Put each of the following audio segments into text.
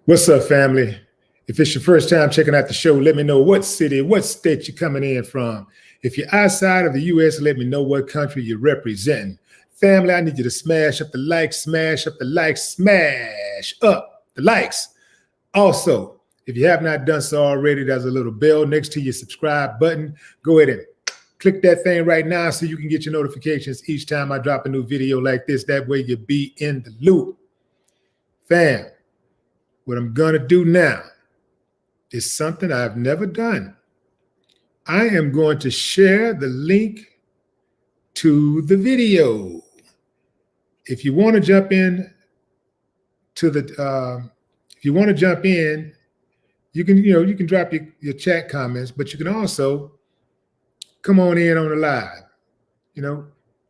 What's up, family? If it's your first time checking out the show, let me know what city, what state you're coming in from. If you're outside of the U.S., let me know what country you're representing. Family, I need you to smash up the likes, smash up the likes, smash up the likes. Also, if you have not done so already, there's a little bell next to your subscribe button. Go ahead and click that thing right now so you can get your notifications each time I drop a new video like this. That way you'll be in the loop. Fam, what I'm going to do now is something I've never done. I am going to share the link to the video. If you want to jump in to the, you can drop your chat comments, but you can also come on in on the live.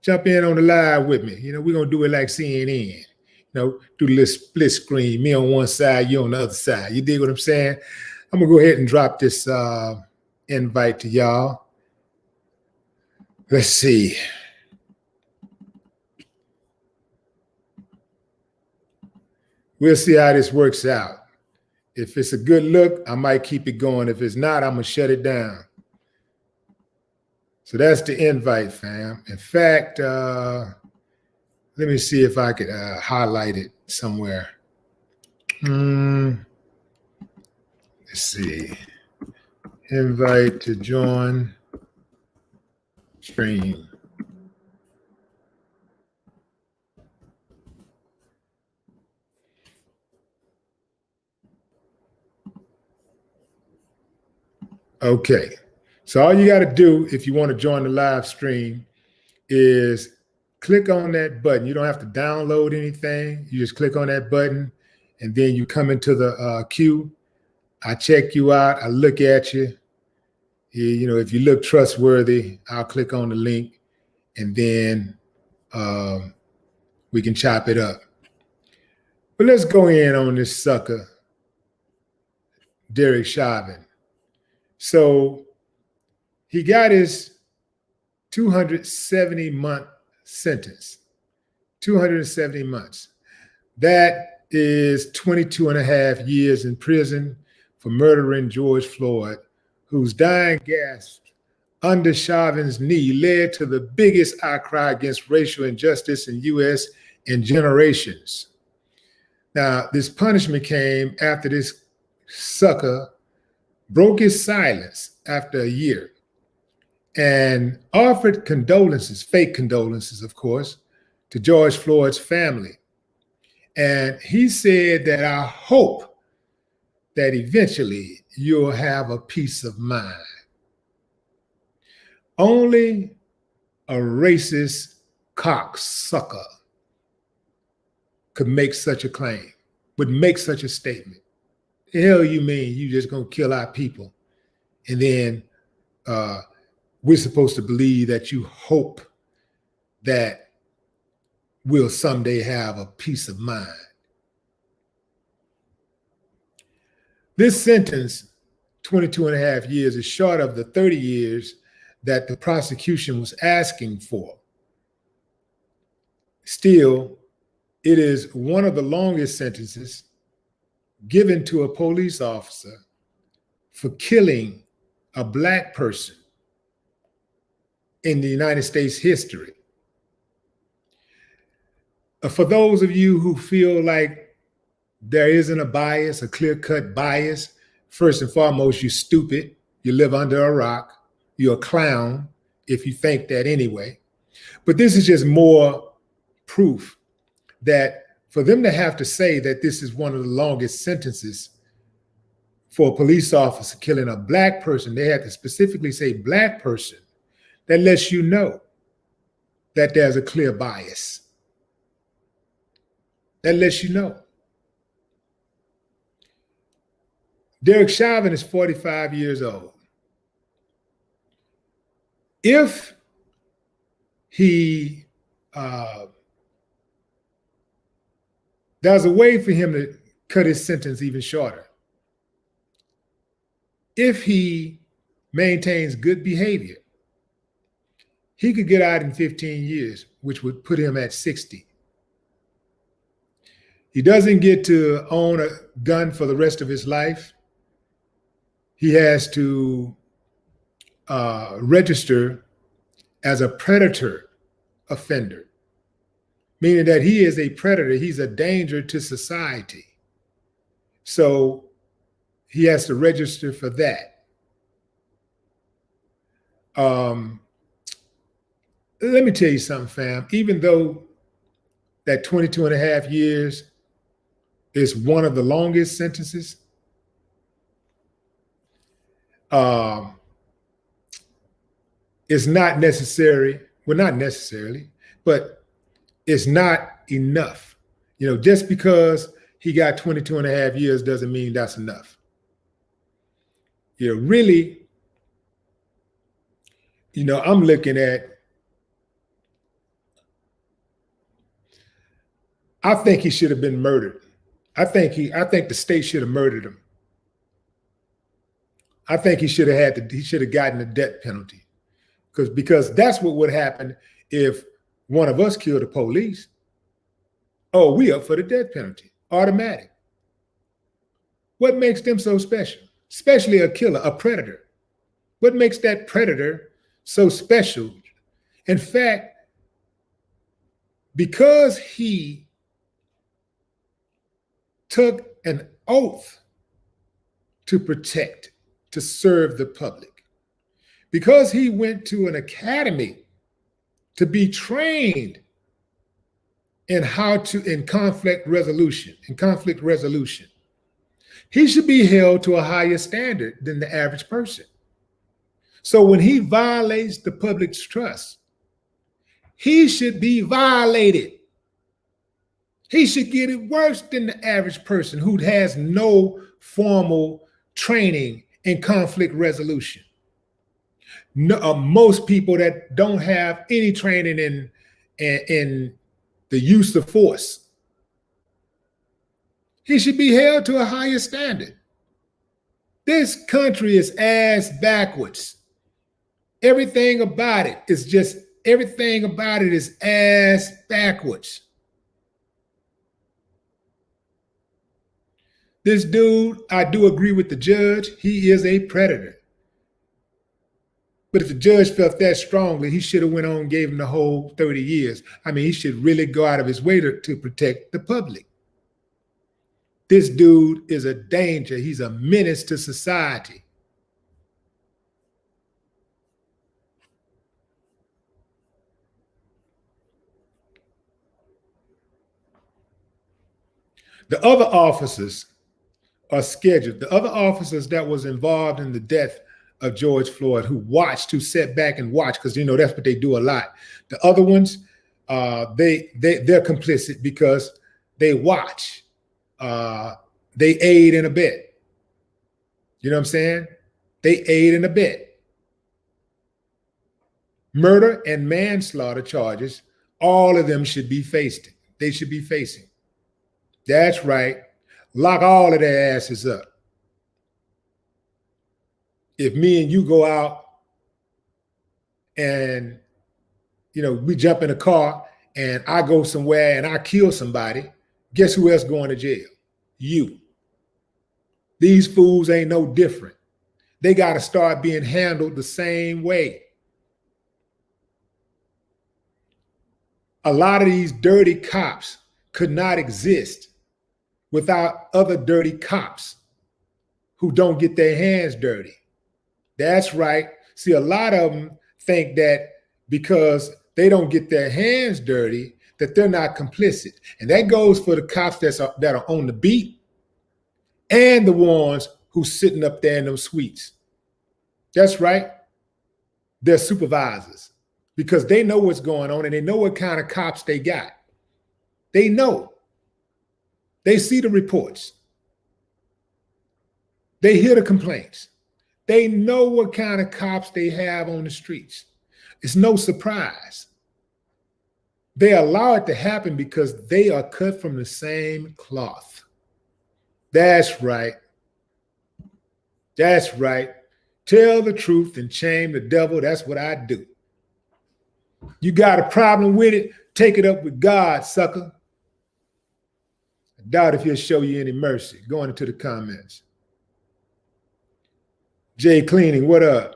Jump in on the live with me. We're gonna do it like CNN. Do the little split screen, me on one side, you on the other side. You dig what I'm saying? I'm gonna go ahead and drop this invite to y'all. Let's see. We'll see how this works out. If it's a good look, I might keep it going. If it's not, I'm gonna shut it down. So that's the invite, fam. In fact, let me see if I could highlight it somewhere. Let's see. Invite to join stream. Okay. So all you got to do if you want to join the live stream is click on that button. You don't have to download anything. You just click on that button and then you come into the queue. I check you out. I look at you. If you look trustworthy, I'll click on the link and then we can chop it up. But let's go in on this sucker, Derek Chauvin. So he got his 270-month sentence, 270 months. That is 22 and a half years in prison for murdering George Floyd, whose dying gasp under Chauvin's knee led to the biggest outcry against racial injustice in U.S. in generations. Now, this punishment came after this sucker broke his silence after a year and offered condolences, fake condolences, of course, to George Floyd's family. And he said that I hope that eventually you'll have a peace of mind. Only a racist cocksucker could make such a claim, would make such a statement. The hell you mean you just gonna kill our people and then we're supposed to believe that you hope that we'll someday have a peace of mind. This sentence, 22 and a half years, is short of the 30 years that the prosecution was asking for. Still, it is one of the longest sentences given to a police officer for killing a Black person in the United States history. For those of you who feel like there isn't a bias, a clear-cut bias, first and foremost, you're stupid. You live under a rock. You're a clown if you think that anyway. But this is just more proof that for them to have to say that this is one of the longest sentences for a police officer killing a Black person, they had to specifically say Black person. That lets you know that there's a clear bias. That lets you know. Derek Chauvin is 45 years old. If he, there's a way for him to cut his sentence even shorter. If he maintains good behavior, he could get out in 15 years, which would put him at 60. He doesn't get to own a gun for the rest of his life. He has to register as a predator offender, meaning that he is a predator. He's a danger to society. So he has to register for that. Let me tell you something, fam. Even though that 22 and a half years is one of the longest sentences, it's not necessary. Well, not necessarily, but it's not enough. You know, just because he got 22 and a half years doesn't mean that's enough. You know, really, you know, I'm looking at, I think he should have been murdered. I think the state should have murdered him. I think he should have gotten a death penalty. Because that's what would happen if one of us killed the police. Oh, we up for the death penalty, automatic. What makes them so special? Especially a killer, a predator. What makes that predator so special? In fact, because he took an oath to protect, to serve the public, because he went to an academy to be trained in conflict resolution, he should be held to a higher standard than the average person. So when he violates the public's trust, he should be violated. He should get it worse than the average person who has no formal training in conflict resolution. No, most people that don't have any training in the use of force, he should be held to a higher standard. This country is ass backwards. Everything about it is ass backwards. This dude, I do agree with the judge, he is a predator. But if the judge felt that strongly, he should have went on and gave him the whole 30 years. I mean, he should really go out of his way to protect the public. This dude is a danger. He's a menace to society. The other officers are scheduled. The other officers that was involved in the death of George Floyd, who sat back and watched, because you know that's what they do a lot. The other ones, they're complicit because they watch, they aid and abet. You know what I'm saying? They aid and abet. Murder and manslaughter charges, all of them should be faced. They should be facing. That's right. Lock all of their asses up. If me and you go out and, you know, we jump in a car and I go somewhere and I kill somebody, guess who else going to jail? You. These fools ain't no different. They got to start being handled the same way. A lot of these dirty cops could not exist without other dirty cops who don't get their hands dirty. That's right. See, a lot of them think that because they don't get their hands dirty, that they're not complicit. And that goes for the cops that are on the beat and the ones who's sitting up there in those suites. That's right. They're supervisors because they know what's going on and they know what kind of cops they got. They know. They see the reports. They hear the complaints. They know what kind of cops they have on the streets. It's no surprise. They allow it to happen because they are cut from the same cloth. That's right. That's right. Tell the truth and shame the devil. That's what I do. You got a problem with it? Take it up with God, sucker. Doubt if he'll show you any mercy. Going into the comments. Jay Cleaning, what up?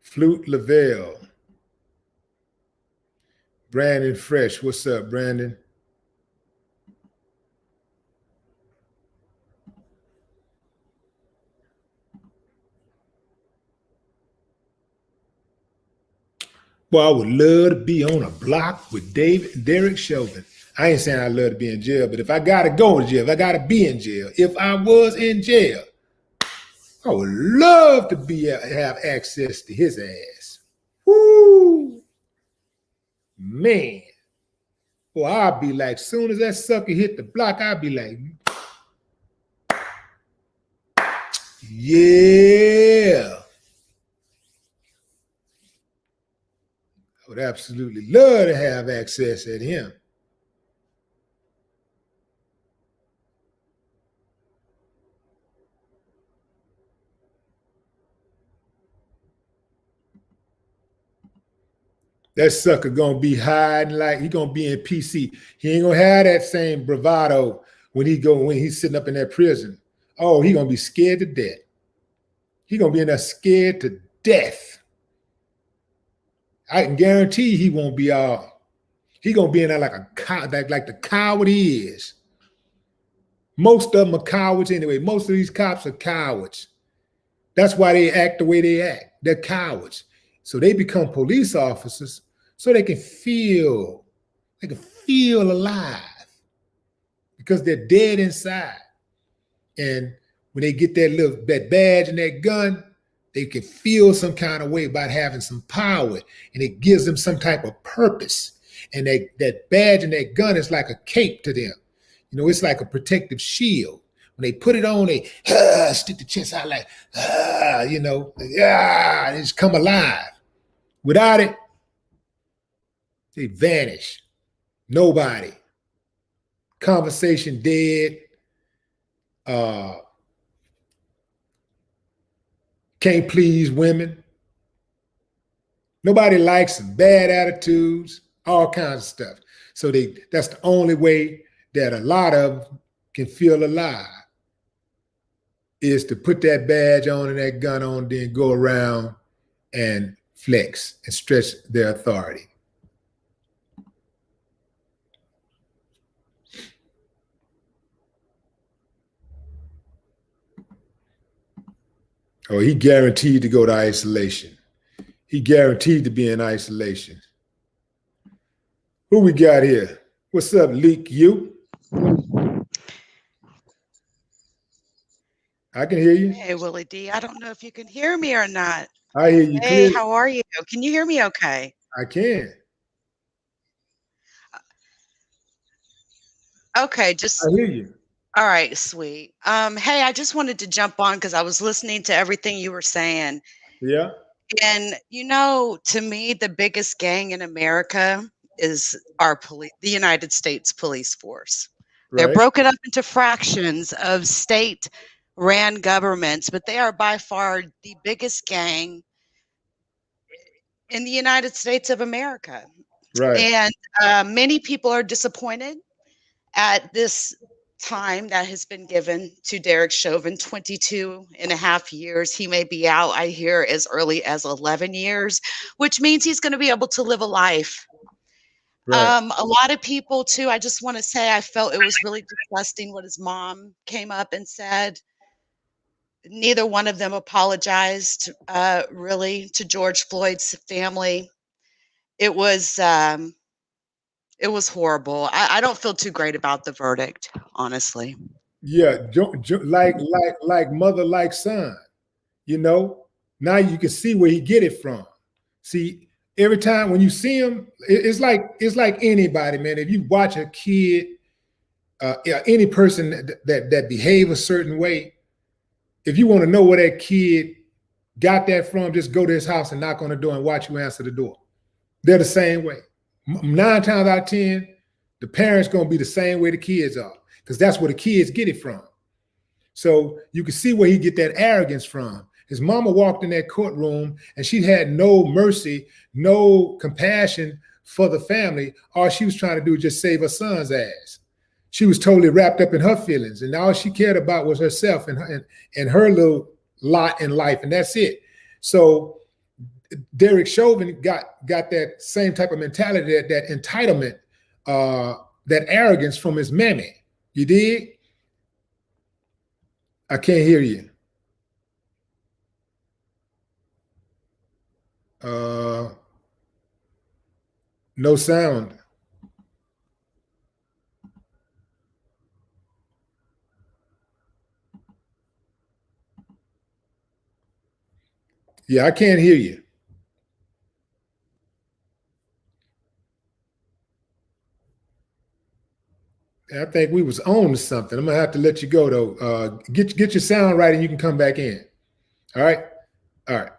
Flute Lavelle. Brandon Fresh. What's up, Brandon? Well, I would love to be on a block with Derek Chauvin. I ain't saying I love to be in jail, but if I gotta go to jail, if I gotta be in jail, if I was in jail, I would love to have access to his ass. Woo! Man. Well, I'll be like, soon as that sucker hit the block, I'll be like, yeah. I would absolutely love to have access at him. That sucker gonna be hiding like he gonna be in PC. He ain't gonna have that same bravado when he's sitting up in that prison. Oh, he gonna be scared to death. He gonna be in there scared to death. I can guarantee he won't be all. He gonna be in there like the coward he is. Most of them are cowards anyway. Most of these cops are cowards. That's why they act the way they act. They're cowards. So they become police officers so they can feel alive because they're dead inside. And when they get that badge and that gun, they can feel some kind of way about having some power, and it gives them some type of purpose. And that badge and that gun is like a cape to them. You know, it's like a protective shield. When they put it on, they stick the chest out like, they just come alive. Without it, they vanish. Nobody. Conversation dead. Can't please women. Nobody likes them. Bad attitudes, all kinds of stuff. So that's the only way that a lot of them can feel alive, is to put that badge on and that gun on, then go around and flex and stretch their authority. Oh, he guaranteed to go to isolation. He guaranteed to be in isolation. Who we got here? What's up, Leak You? I can hear you. Hey, Willie D. I don't know if you can hear me or not. I hear you Hey, clearly. how are you? Can you hear me okay? I can. Okay, I hear you. all right, sweet. Hey, I just wanted to jump on because I was listening to everything you were saying. Yeah. And to me, the biggest gang in America is the United States police force. They're Right. broken up into fractions of state-ran governments, but they are by far the biggest gang in the United States of America. Right. And many people are disappointed at this time that has been given to Derek Chauvin, 22 and a half years. He may be out, I hear, as early as 11 years, which means he's going to be able to live a life. Right. A lot of people, too, I just want to say I felt it was really disgusting what his mom came up and said. Neither one of them apologized, really, to George Floyd's family. It was horrible. I don't feel too great about the verdict, honestly. Yeah. Like mother, like son. You know, now you can see where he get it from. See, every time when you see him, it's like anybody, man. If you watch a kid, any person that behave a certain way, if you want to know where that kid got that from, just go to his house and knock on the door and watch you answer the door. They're the same way. 9 times out of 10, the parents gonna be the same way the kids are, because that's where the kids get it from. So you can see where he get that arrogance from. His mama walked in that courtroom and she had no mercy, no compassion for the family. All she was trying to do was just save her son's ass. She was totally wrapped up in her feelings, and all she cared about was herself and her little lot in life, and that's it. So Derek Chauvin got that same type of mentality, that entitlement, that arrogance from his mammy. You dig? I can't hear you. No sound. Yeah, I can't hear you. I think we was on to something. I'm gonna have to let you go though. Get your sound right, and you can come back in. All right, all right.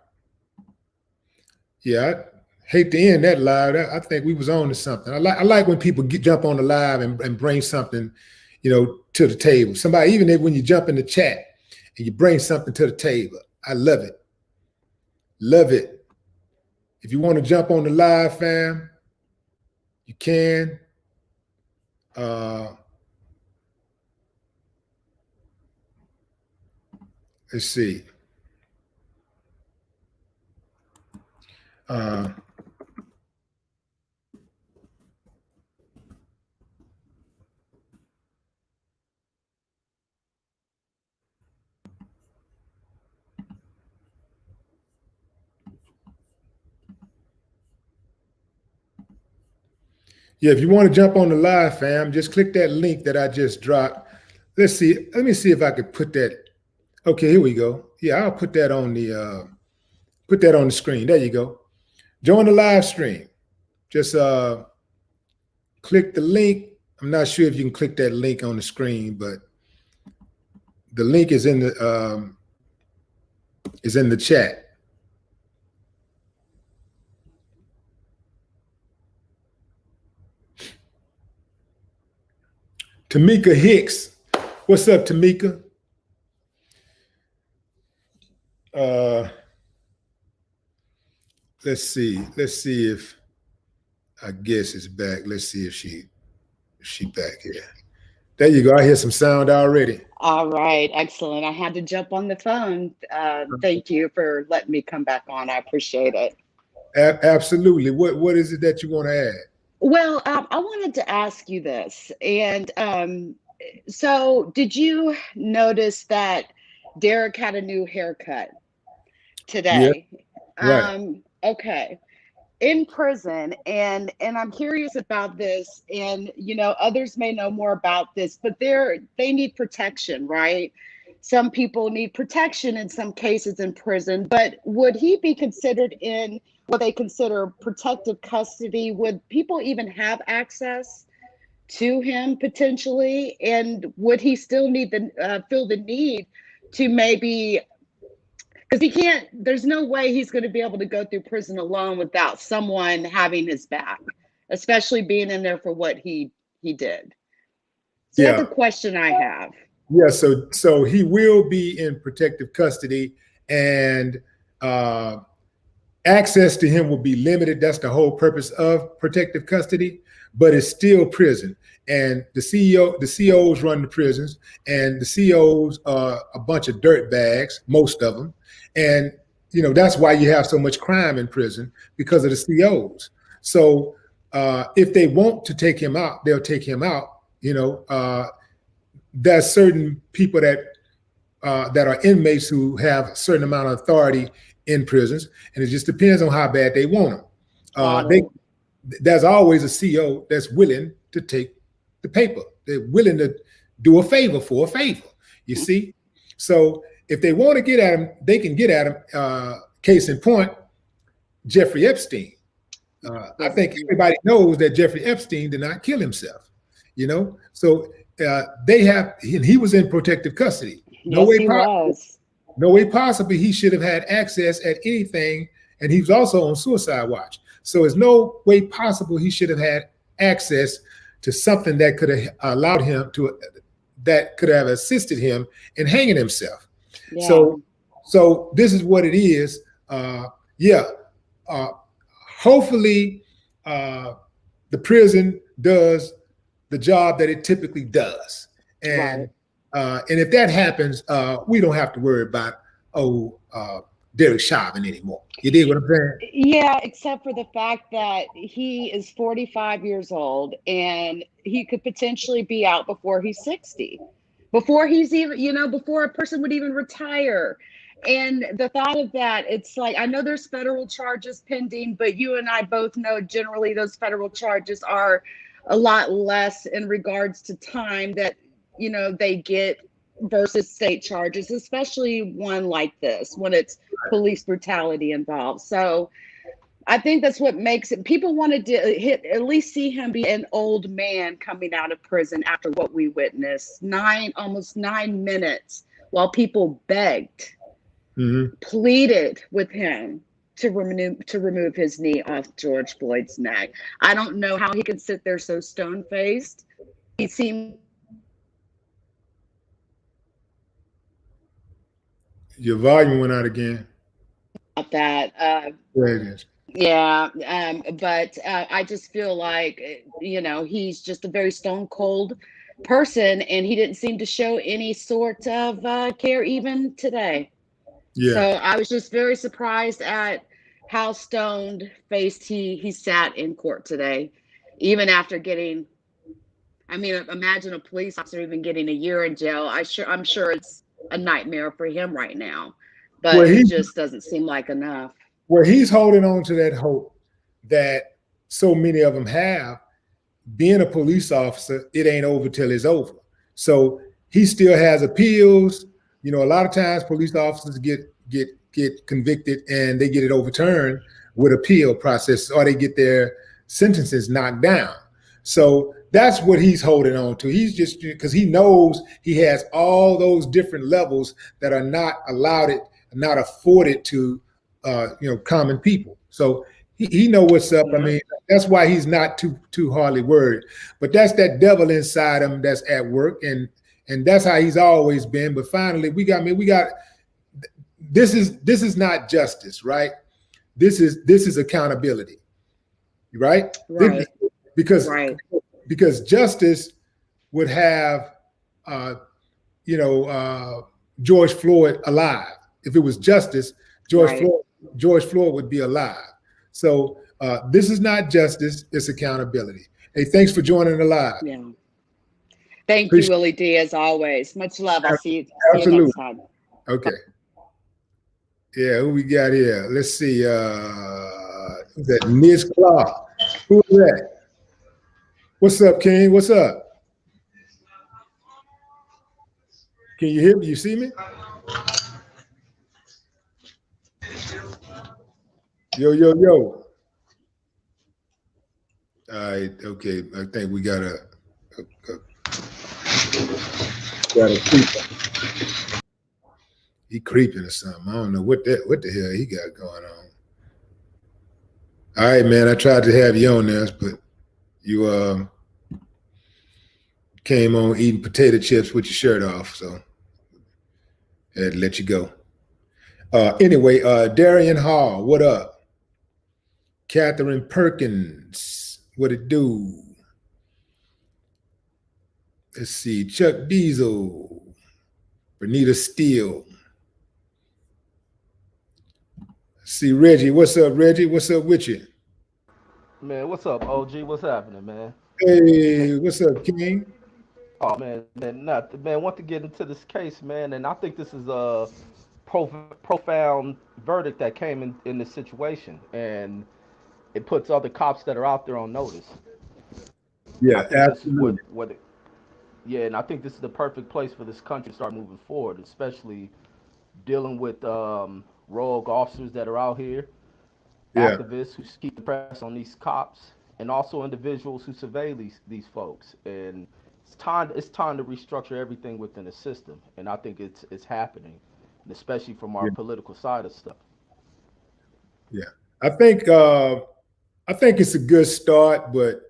Yeah, I hate to end that live. I think we was on to something. I like when people jump on the live and bring something, to the table. Somebody, even if when you jump in the chat and you bring something to the table, I love it. Love it. If you want to jump on the live, fam, you can. Let's see. Yeah, if you want to jump on the live, fam, just click that link that I just dropped. Let's see. Let me see if I could put that. Okay, here we go. Yeah, I'll put that on the screen. There you go. Join the live stream. Just click the link. I'm not sure if you can click that link on the screen, but the link is in the chat. Tamika Hicks. What's up, Tamika? Let's see if I guess it's back. Let's see if she back here. There you go. I hear some sound already. All right, excellent. I had to jump on the phone. Thank you for letting me come back on. I appreciate it. Absolutely. What is it that you want to add? Well, I wanted to ask you this. And so did you notice that Derek had a new haircut today? Yeah, right. Okay. In prison, and I'm curious about this, and others may know more about this, but they need protection, right? Some people need protection in some cases in prison, but would he be considered in what they consider protective custody? Would people even have access to him potentially? And would he still need feel the need to maybe, because he can't, there's no way he's going to be able to go through prison alone without someone having his back, especially being in there for what he did. So Yeah. that's a question I have. Yeah, so he will be in protective custody, and access to him will be limited. That's the whole purpose of protective custody, but it's still prison. And the COs run the prisons, and the COs are a bunch of dirt bags, most of them. And that's why you have so much crime in prison, because of the COs. So if they want to take him out, they'll take him out. There's certain people that are inmates who have a certain amount of authority in prisons, and it just depends on how bad they want them. There's always a CO that's willing to take the paper. They're willing to do a favor for a favor, you see? So if they want to get at him, they can get at him. Case in point, Jeffrey Epstein. I think everybody knows that Jeffrey Epstein did not kill himself. So they have, and he was in protective custody. No way possibly he should have had access at anything, and he was also on suicide watch. So there's no way possible he should have had access to something that could have allowed him to, that could have assisted him in hanging himself. Yeah. So this is what it is. Hopefully the prison does the job that it typically does. And if that happens, we don't have to worry about, Derek Chauvin anymore. You dig what I'm saying? Yeah, except for the fact that he is 45 years old and he could potentially be out before he's 60, before he's even, before a person would even retire. And the thought of that, it's like, I know there's federal charges pending, but you and I both know generally those federal charges are a lot less in regards to time that, they get versus state charges, especially one like this, when it's police brutality involved. So I think that's what makes it, people want to at least see him be an old man coming out of prison after what we witnessed, almost 9 minutes while people begged, pleaded with him to remove his knee off George Floyd's neck. I don't know how he could sit there so stone-faced. He seemed... Your volume went out again. About that. There it is. Yeah, but I just feel like, he's just a very stone cold person, and he didn't seem to show any sort of care even today. Yeah. So I was just very surprised at how stoned faced he sat in court today, even after getting, imagine a police officer even getting a year in jail. I'm sure it's a nightmare for him right now, but it just doesn't seem like enough. Where he's holding on to that hope that so many of them have. Being a police officer, it ain't over till it's over. So he still has appeals. A lot of times police officers get convicted and they get it overturned with appeal process, or they get their sentences knocked down. So that's what he's holding on to. He's just, because he knows he has all those different levels that are not not afforded to, common people. So he know what's up. That's why he's not too hardly worried. But that's that devil inside him that's at work, and that's how he's always been. But finally, we got. This is not justice, right? This is accountability, right? Right. Because justice would have, George Floyd alive. If it was justice, George Floyd would be alive. So this is not justice; it's accountability. Hey, thanks for joining the live. Yeah. Thank you, Willie D. As always, much love. I'll see you next time. Okay. Yeah, who we got here? Let's see. Who's that? Ms. Clark. Who is that? What's up, King? What's up? Can you hear me? You see me? Yo. All right, okay. I think we got a creeper. He creeping or something. I don't know what the hell he got going on. All right, man. I tried to have you on there, but you came on eating potato chips with your shirt off, so I had to let you go. Anyway, Darian Hall, what up? Catherine Perkins, what it do? Let's see, Chuck Diesel, Bernita Steele. Let's see, Reggie, what's up, Reggie? What's up with you? Man, what's up, OG? What's happening, man? Hey, what's up, King? Oh, man, want to get into this case, man, and I think this is a profound verdict that came in this situation, and it puts other cops that are out there on notice. Yeah, absolutely. And I think this is the perfect place for this country to start moving forward, especially dealing with rogue officers that are out here, Yeah, activists who keep the press on these cops, and also individuals who surveil these folks. And it's time to restructure everything within the system. And I think it's happening, and especially from our yeah, political side of stuff. yeah. I think uh, I think it's a good start, but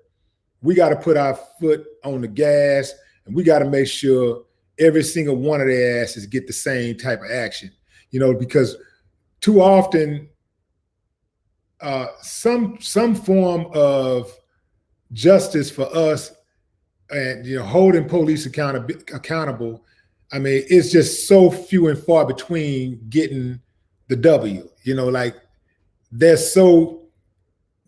we got to put our foot on the gas, and we got to make sure every single one of their asses get the same type of action. Because too often, some form of justice for us, and holding police accountable. I mean, it's just so few and far between getting the W. Like they're so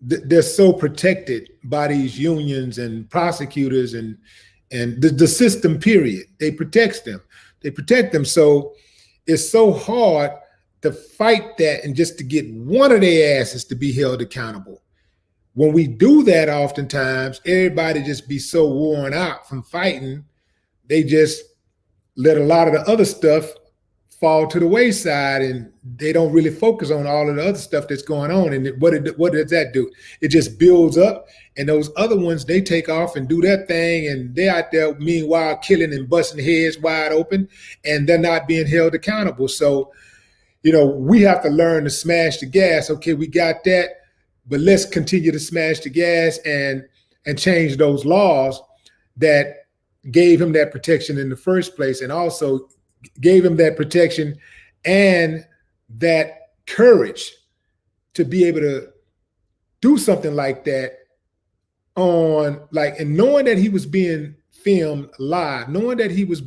they're so protected by these unions and prosecutors and the system. Period. They protect them. So it's so hard to fight that and just to get one of their asses to be held accountable. When we do that, oftentimes everybody just be so worn out from fighting, they just let a lot of the other stuff fall to the wayside, and they don't really focus on all of the other stuff that's going on. And what does that do? It just builds up, and those other ones, they take off and do their thing, and they're out there meanwhile killing and busting heads wide open, and they're not being held accountable. So we have to learn to smash the gas. Okay, we got that, but let's continue to smash the gas and change those laws that gave him that protection in the first place, and also gave him that protection and that courage to be able to do something like that and knowing that he was being filmed live, knowing that he was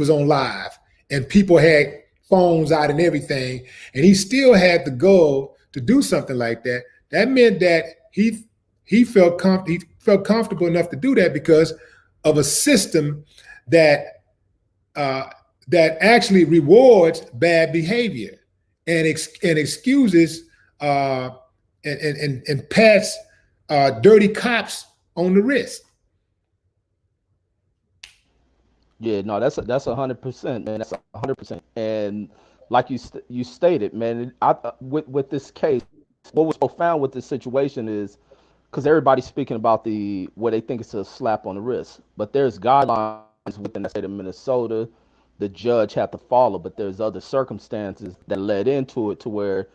on live, and people had phones out and everything, and he still had the goal to do something like that. That meant that he felt comfortable enough to do that because of a system that that actually rewards bad behavior and excuses and pats dirty cops on the wrist. Yeah, no, that's 100%, man. That's 100%. And like you stated, man, with this case, what was profound with this situation is because everybody's speaking about the what they think is a slap on the wrist, but there's guidelines within the state of Minnesota the judge had to follow, but there's other circumstances that led into it to where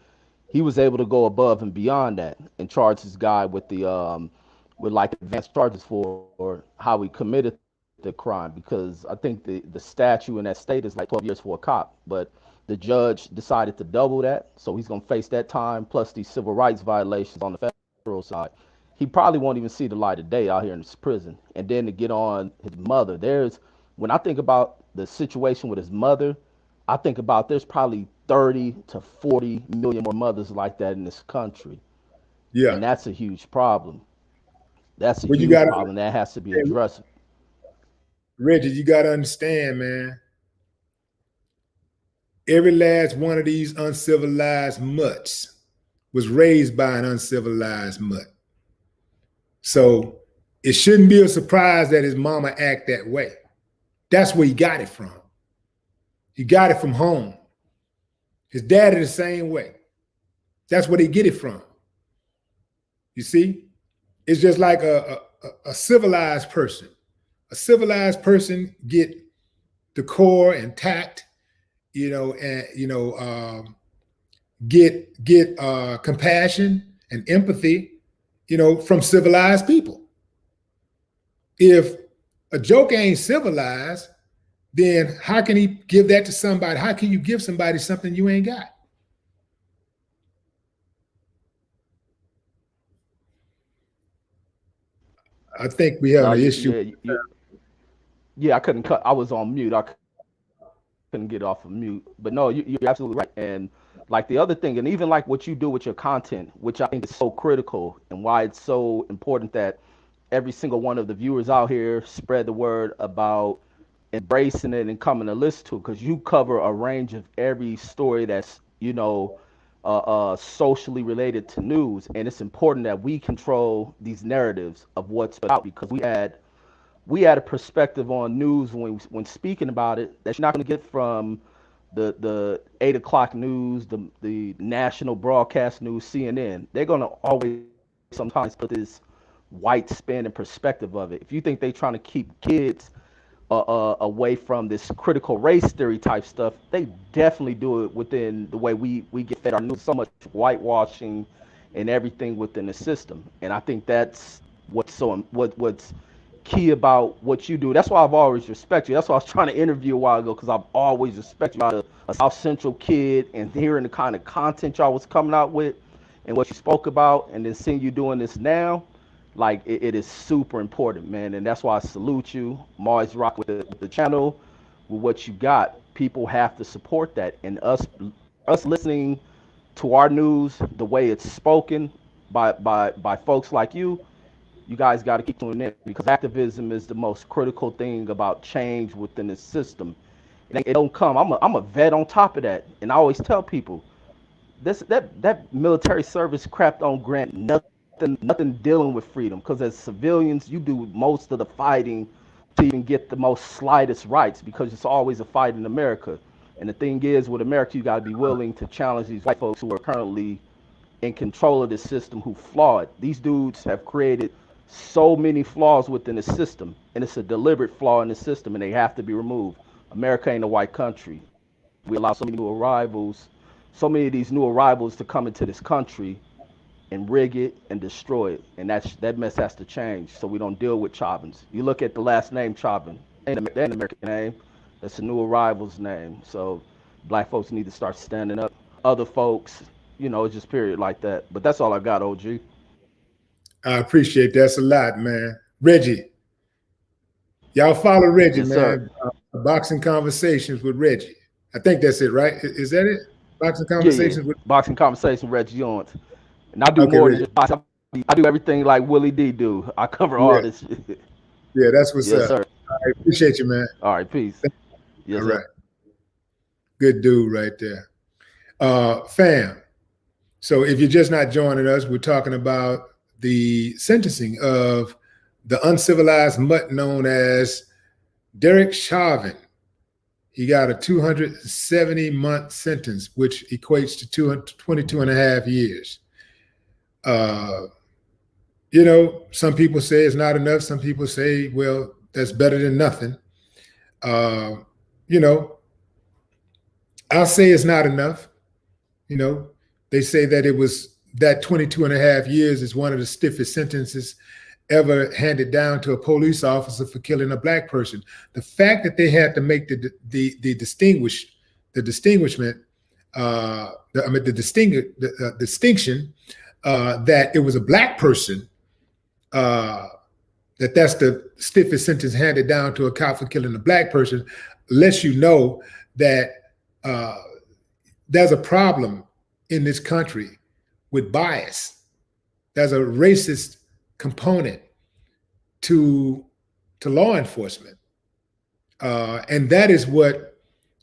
he was able to go above and beyond that and charge this guy with like advanced charges for how he committed the crime because I think the statute in that state is like 12 years for a cop, but the judge decided to double that, so he's gonna face that time plus these civil rights violations on the federal side. He probably won't even see the light of day out here in this prison. And then to get on his mother, there's when I think about the situation with his mother, I think about there's probably 30 to 40 million more mothers like that in this country. Yeah. And that's a huge problem. That's a Well, you huge got to, problem that has to be addressed. Reggie, you got to understand, man. Every last one of these uncivilized mutts was raised by an uncivilized mutt. So it shouldn't be a surprise that his mama act that way. That's where he got it from. He got it from home. His daddy the same way. That's where they get it from. You see? It's just like a civilized person. A civilized person get decor and tact, get compassion and empathy, from civilized people. If a joke ain't civilized, then how can he give that to somebody? How can you give somebody something you ain't got? I think we have No, an issue. yeah, I couldn't cut. I was on mute. I couldn't get off of mute. But no, you're absolutely right. And like the other thing, and even like what you do with your content, which I think is so critical and why it's so important that every single one of the viewers out here spread the word about embracing it and coming to listen to it because you cover a range of every story that's socially related to news, and it's important that we control these narratives of what's out because we had a perspective on news when speaking about it that you're not going to get from the 8 o'clock news, the national broadcast news, CNN, they're gonna always sometimes put this white spin and perspective of it. If you think they're trying to keep kids away from this critical race theory type stuff, they definitely do it within the way we get fed our news. So much whitewashing and everything within the system, and I think that's what's key about what you do. That's why I've always respected you. That's why I was trying to interview a while ago, because I've always respected you. A South Central kid, and hearing the kind of content y'all was coming out with and what you spoke about, and then seeing you doing this now, like it is super important, man. And that's why I salute you. I'm always rock with the channel, with what you got. People have to support that, and us listening to our news the way it's spoken by folks like you. You guys got to keep tuning in, because activism is the most critical thing about change within the system. It don't come. I'm a vet on top of that, and I always tell people that military service crap don't grant nothing dealing with freedom, because as civilians you do most of the fighting to even get the most slightest rights, because it's always a fight in America. And the thing is, with America, you got to be willing to challenge these white folks who are currently in control of the system, who flawed. These dudes have created so many flaws within the system, and it's a deliberate flaw in the system, and they have to be removed. America ain't a white country. We allow so many of these new arrivals to come into this country and rig it and destroy it, and that mess has to change, so we don't deal with Chauvins. You look at the last name Chauvin, ain't an American name. That's a new arrival's name. So black folks need to start standing up. Other folks, it's just period like that. But that's all I got, OG. I appreciate that. That's a lot, man. Reggie, y'all follow Reggie, Yes, man. Boxing Conversations with Reggie. I think that's it, right? Is that it? Boxing Conversations with Boxing Conversation with Reggie Owens. And I do Okay, more Reggie. than just boxing. I do everything like Willie D do. I cover all this shit. Yeah, that's what's Yes, up. sir. I appreciate you, man. All right, peace. Yes, All sir. right. Good dude right there. Fam, so if you're just not joining us, we're talking about the sentencing of the uncivilized mutt known as Derek Chauvin. He got a 270-month sentence, which equates to 22 and a half years. Some people say it's not enough. Some people say, well, that's better than nothing. I'll say it's not enough. They say that that 22 and a half years is one of the stiffest sentences ever handed down to a police officer for killing a black person. The fact that they had to make the distinction that it was a black person, that's the stiffest sentence handed down to a cop for killing a black person, lets you know that there's a problem in this country with bias. There's a racist component to law enforcement. And that is what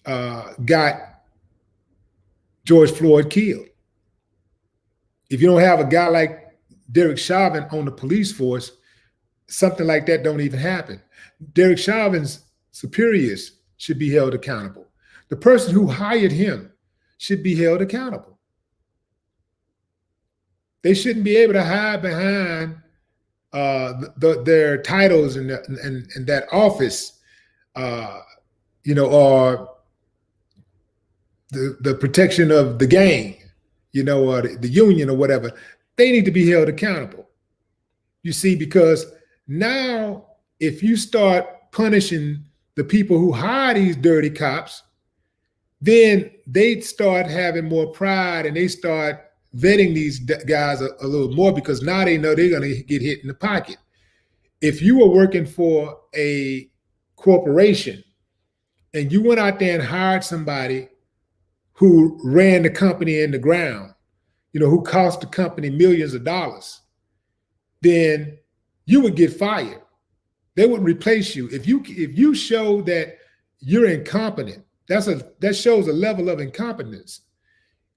got George Floyd killed. If you don't have a guy like Derek Chauvin on the police force, something like that don't even happen. Derek Chauvin's superiors should be held accountable. The person who hired him should be held accountable. They shouldn't be able to hide behind their titles and that office, or the protection of the gang, or the union or whatever. They need to be held accountable. You see, because now if you start punishing the people who hire these dirty cops, then they start having more pride and they start vetting these guys a little more, because now they know they're going to get hit in the pocket. If you were working for a corporation and you went out there and hired somebody who ran the company in the ground, who cost the company millions of dollars, then you would get fired. They would replace you. If you show that you're incompetent, that shows a level of incompetence.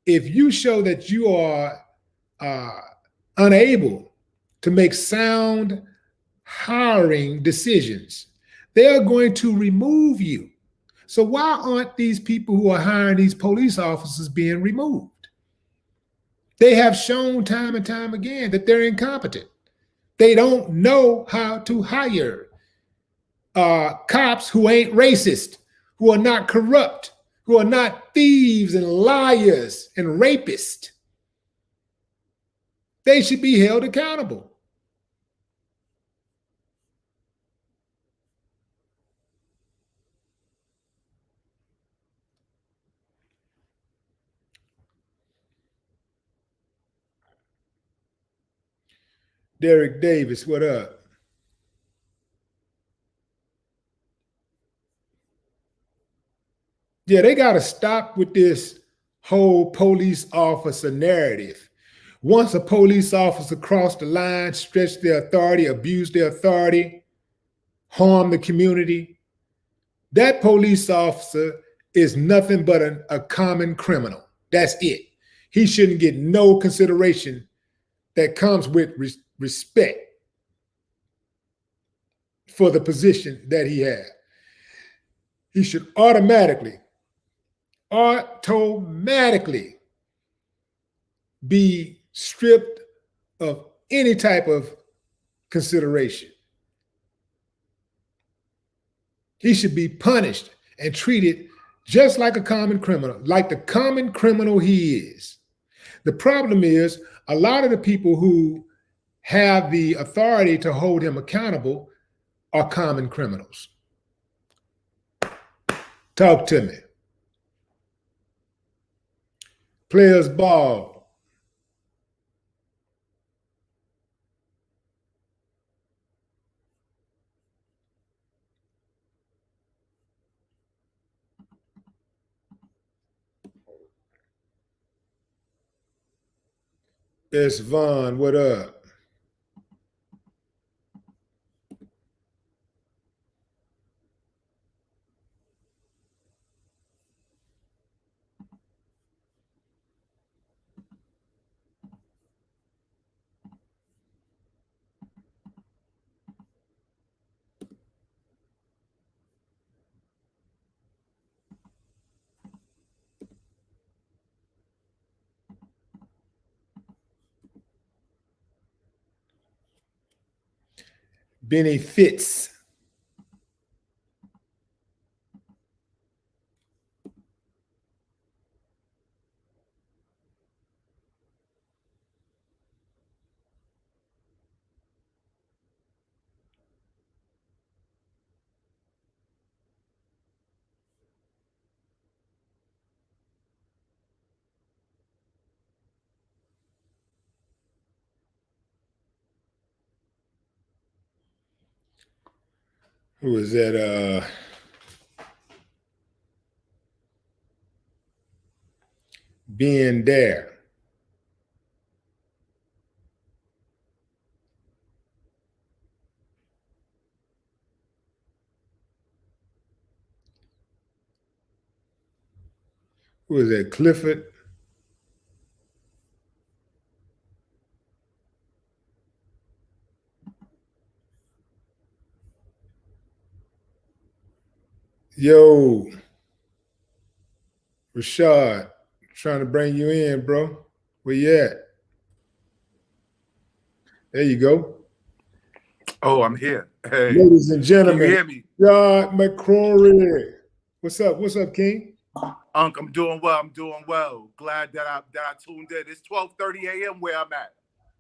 If you show that you are unable to make sound hiring decisions, they are going to remove you. So why aren't these people who are hiring these police officers being removed? They have shown time and time again that they're incompetent. They don't know how to hire cops who ain't racist, who are not corrupt, who are not thieves and liars and rapists. They should be held accountable. Derek Davis, what up? Yeah, they got to stop with this whole police officer narrative. Once a police officer crossed the line, stretched their authority, abused their authority, harmed the community, that police officer is nothing but a common criminal. That's it. He shouldn't get no consideration that comes with respect for the position that he has. He should automatically be stripped of any type of consideration. He should be punished and treated just like a common criminal, like the common criminal he is. The problem is a lot of the people who have the authority to hold him accountable are common criminals. Talk to me. Players ball. It's Vaughn, what up? Benny Fitz. Who is that? Being there. Who is that? Clifford. Yo, Rashad, trying to bring you in, bro. Where you at? There you go. Oh, I'm here. Hey, ladies and gentlemen. Can you hear me? Rashad McCrory. What's up? What's up, King? Unc, I'm doing well. I'm doing well. Glad that I tuned in. It's 12:30 a.m. where I'm at.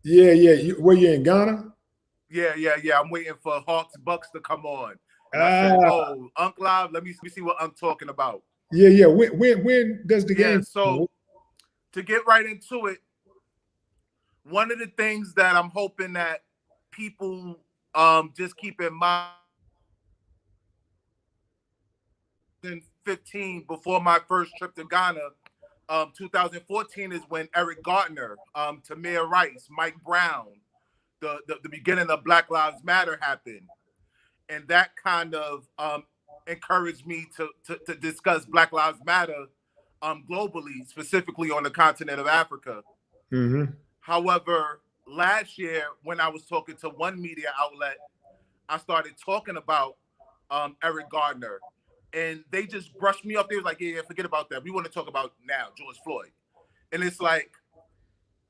Yeah. Where you in Ghana? Yeah. I'm waiting for Hawks Bucks to come on. And I said, "Oh, Unc Live. Let me see what Unc talking about." Yeah. When does the game? So to get right into it, one of the things that I'm hoping that people just keep in mind. 2015, before my first trip to Ghana, 2014 is when Eric Garner, Tamir Rice, Mike Brown, the beginning of Black Lives Matter happened, and that kind of encouraged me to discuss Black Lives Matter globally, specifically on the continent of Africa. Mm-hmm. However, last year when I was talking to one media outlet, I started talking about Eric Garner. and they just brushed me off. They was like, yeah, forget about that. We want to talk about now, George Floyd. And it's like,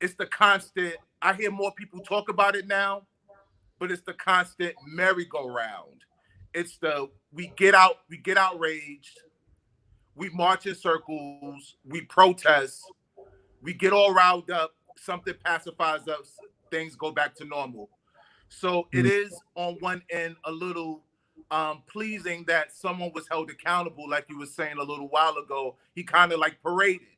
it's the constant, I hear more people talk about it now, but it's the constant merry-go-round. It's the, we get outraged, we march in circles, we protest, we get all riled up, something pacifies us, things go back to normal. So it is on one end a little pleasing that someone was held accountable, like you were saying a little while ago. He kind of like paraded,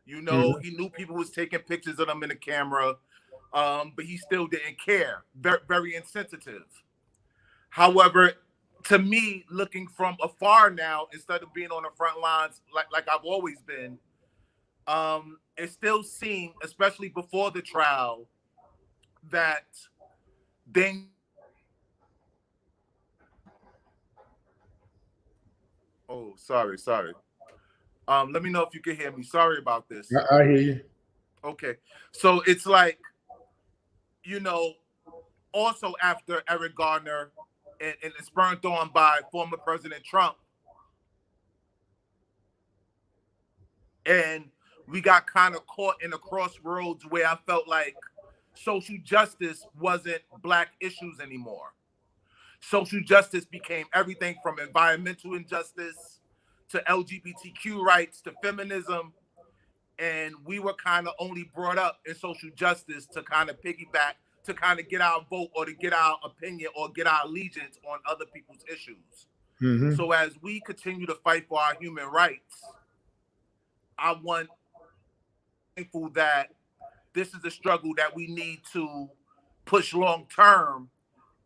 you know, he knew people was taking pictures of him in the camera, but he still didn't care. Very, very insensitive. However, to me, looking from afar now, instead of being on the front lines like I've always been, it still seemed, especially before the trial, that things. Oh, sorry. Let me know if you can hear me. Sorry about this. I hear you. Okay. So it's like, you know, also after Eric Garner and it's spurned on by former President Trump, and we got kind of caught in a crossroads where I felt like social justice wasn't Black issues anymore. Social justice became everything from environmental injustice to LGBTQ rights to feminism. And we were kind of only brought up in social justice to kind of piggyback, to kind of get our vote or to get our opinion or get our allegiance on other people's issues. So as we continue to fight for our human rights, I want thankful that this is a struggle that we need to push long term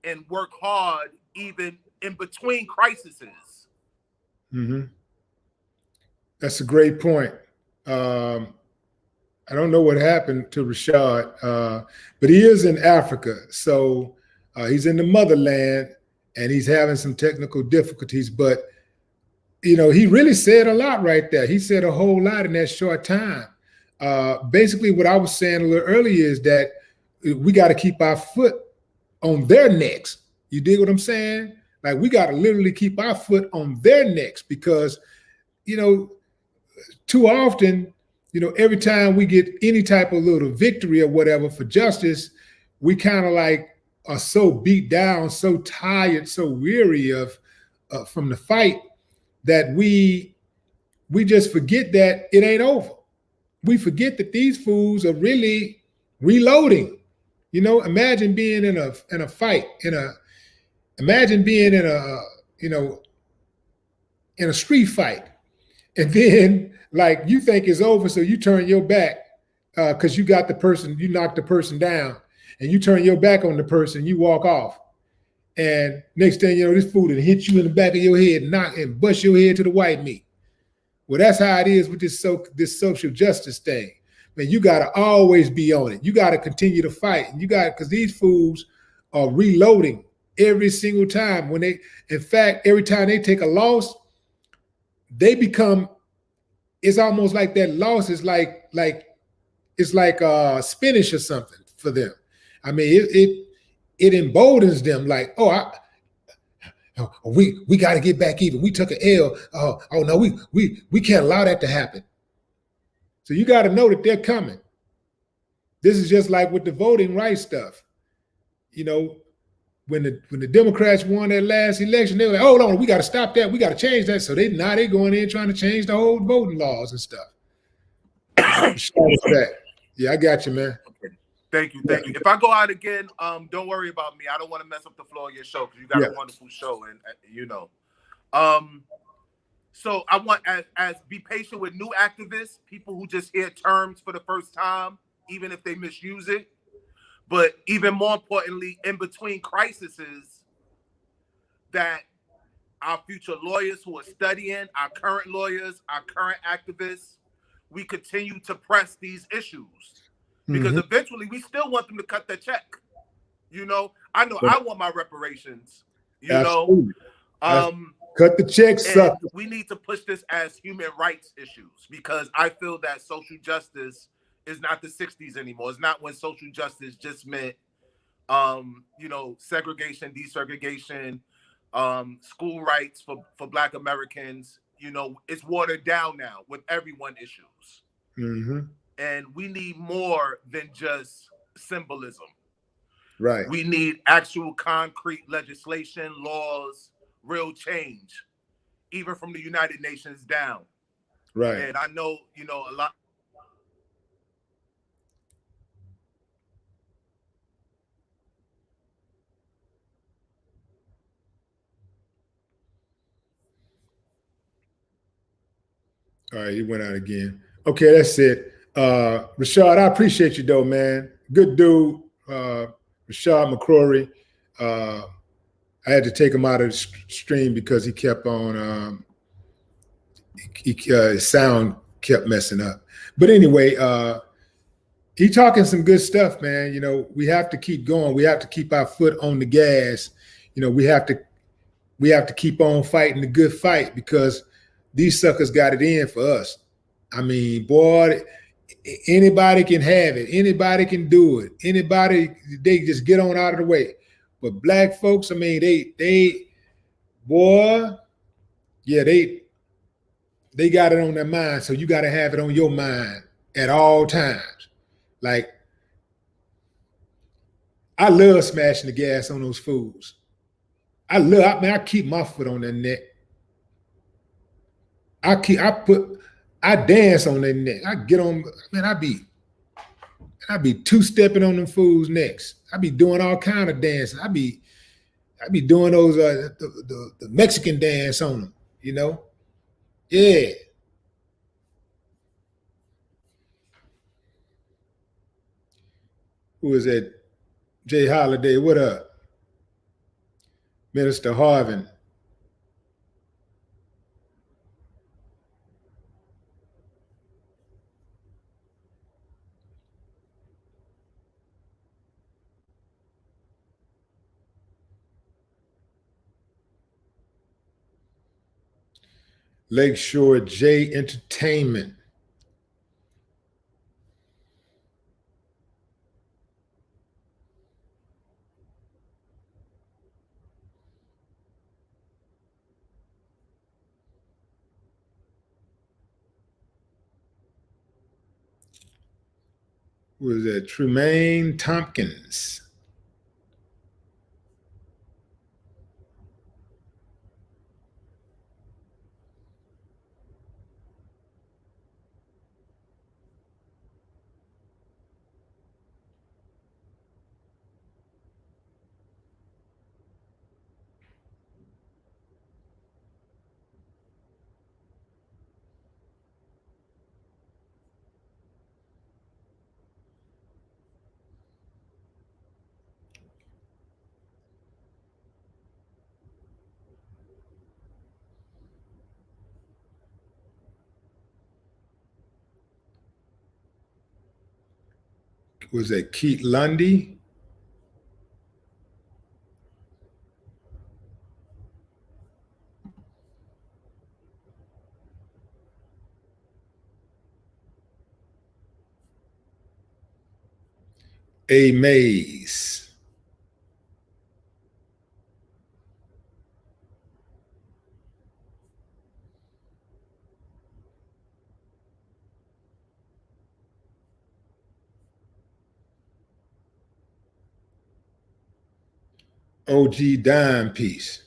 and work hard even in between crises. That's a great point. I don't know what happened to Rashad, but he is in Africa. So he's in the motherland and he's having some technical difficulties, but you know, he really said a lot right there. He said a whole lot in that short time. Basically what I was saying a little earlier is that we got to keep our foot on their necks. You dig what I'm saying? Like we got to literally keep our foot on their necks because, you know, too often, you know, every time we get any type of little victory or whatever for justice, we kind of like are so beat down, so tired, so weary of from the fight that we just forget that it ain't over. We forget that these fools are really reloading. You know, imagine being in a fight, imagine being in a, you know, in a street fight. And then like you think it's over, so you turn your back because you got the person, you knocked the person down and you turn your back on the person, you walk off. And next thing you know, this fool will hit you in the back of your head and bust your head to the white meat. Well, that's how it is with this social justice thing. Man, you got to always be on it. You got to continue to fight. And you got, because these fools are reloading every single time. When they, in fact, every time they take a loss, they become, it's almost like that loss is like it's like spinach or something for them. I mean, it emboldens them like, oh, we got to get back even. We took an L. Oh no, we can't allow that to happen. So you got to know that they're coming. This is just like with the voting rights stuff. You know, when the Democrats won their last election, they were like, oh no, we got to stop that. We got to change that. So now they going in trying to change the whole voting laws and stuff. Yeah, I got you, man. Okay. Thank you. If I go out again, don't worry about me. I don't want to mess up the flow of your show because you got a wonderful show, and you know. So I want as be patient with new activists, people who just hear terms for the first time, even if they misuse it. But even more importantly, in between crises, that our future lawyers who are studying, our current lawyers, our current activists, we continue to press these issues. Because eventually we still want them to cut their check. You know, I know I want my reparations, you know. Cut the checks up. We need to push this as human rights issues because I feel that social justice is not the 60s anymore. It's not when social justice just meant, you know, segregation, desegregation, school rights for Black Americans. You know, it's watered down now with everyone issues. Mm-hmm. And we need more than just symbolism. Right. We need actual concrete legislation, laws, real change, even from the United Nations down. Right. And I know, you know, a lot. All right, he went out again. Okay, that's it. Rashad, I appreciate you though, man. Good dude. Rashad McCrory. I had to take him out of the stream because he kept on his sound kept messing up. But anyway, he talking some good stuff, man. You know, we have to keep going. We have to keep our foot on the gas. You know, we have to keep on fighting the good fight because these suckers got it in for us. I mean, boy, anybody can have it. Anybody can do it. Anybody, they just get on out of the way. But Black folks, I mean, boy, yeah, they got it on their mind. So you got to have it on your mind at all times. Like, I love smashing the gas on those fools. I keep my foot on their neck. I dance on their neck. I get on, man, I be two-stepping on them fools' necks. I be doing all kind of dances. I be doing those the Mexican dance on them, you know? Yeah. Who is that? Jay Holiday, what up? Minister Harvin. Lakeshore J Entertainment. Who is that? Tremaine Tompkins. Was that Keith Lundy? A. Mays. OG Dime Piece.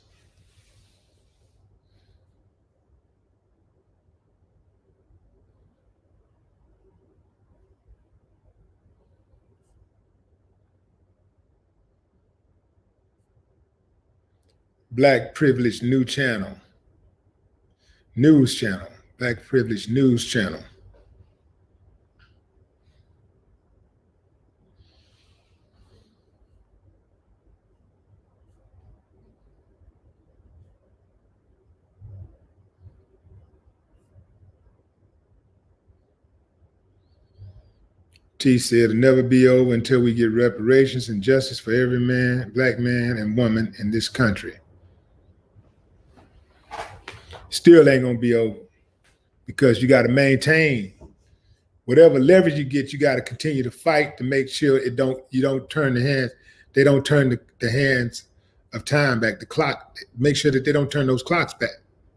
Black Privilege New Channel. News Channel. Black Privilege News Channel. T said it'll never be over until we get reparations and justice for every man, Black man and woman in this country. Still ain't gonna be over because you got to maintain whatever leverage you get. You got to continue to fight to make sure you don't turn the hands. They don't turn the hands of time back, the clock, make sure that they don't turn those clocks back,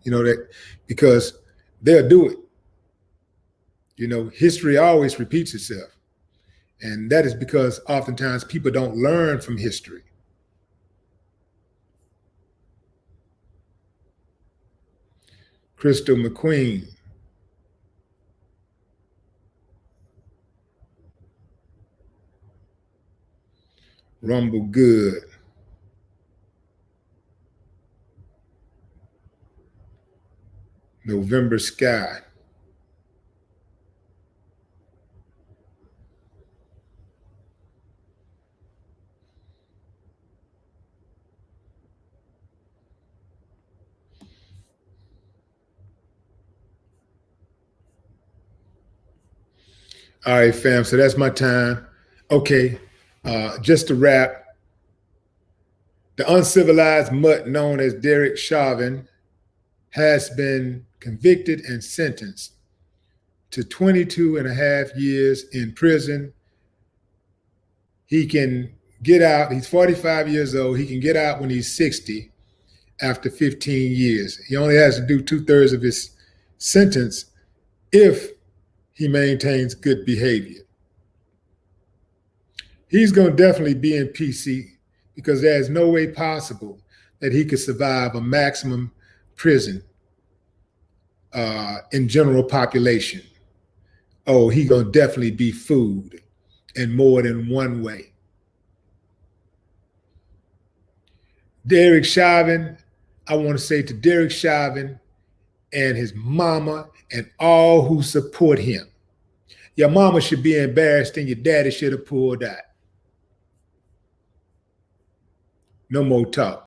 that because they'll do it. History always repeats itself. And that is because oftentimes people don't learn from history. Crystal McQueen. Rumble Good. November Sky. All right, fam. So that's my time. Okay. Just to wrap, the uncivilized mutt known as Derek Chauvin has been convicted and sentenced to 22 and a half years in prison. He can get out. He's 45 years old. He can get out when he's 60 after 15 years. He only has to do 2/3 of his sentence if he maintains good behavior. He's going to definitely be in PC because there is no way possible that he could survive a maximum prison in general population. Oh, he going to definitely be food in more than one way. Derek Chauvin, I want to say to Derek Chauvin and his mama and all who support him, your mama should be embarrassed and your daddy should have pulled out. No more talk.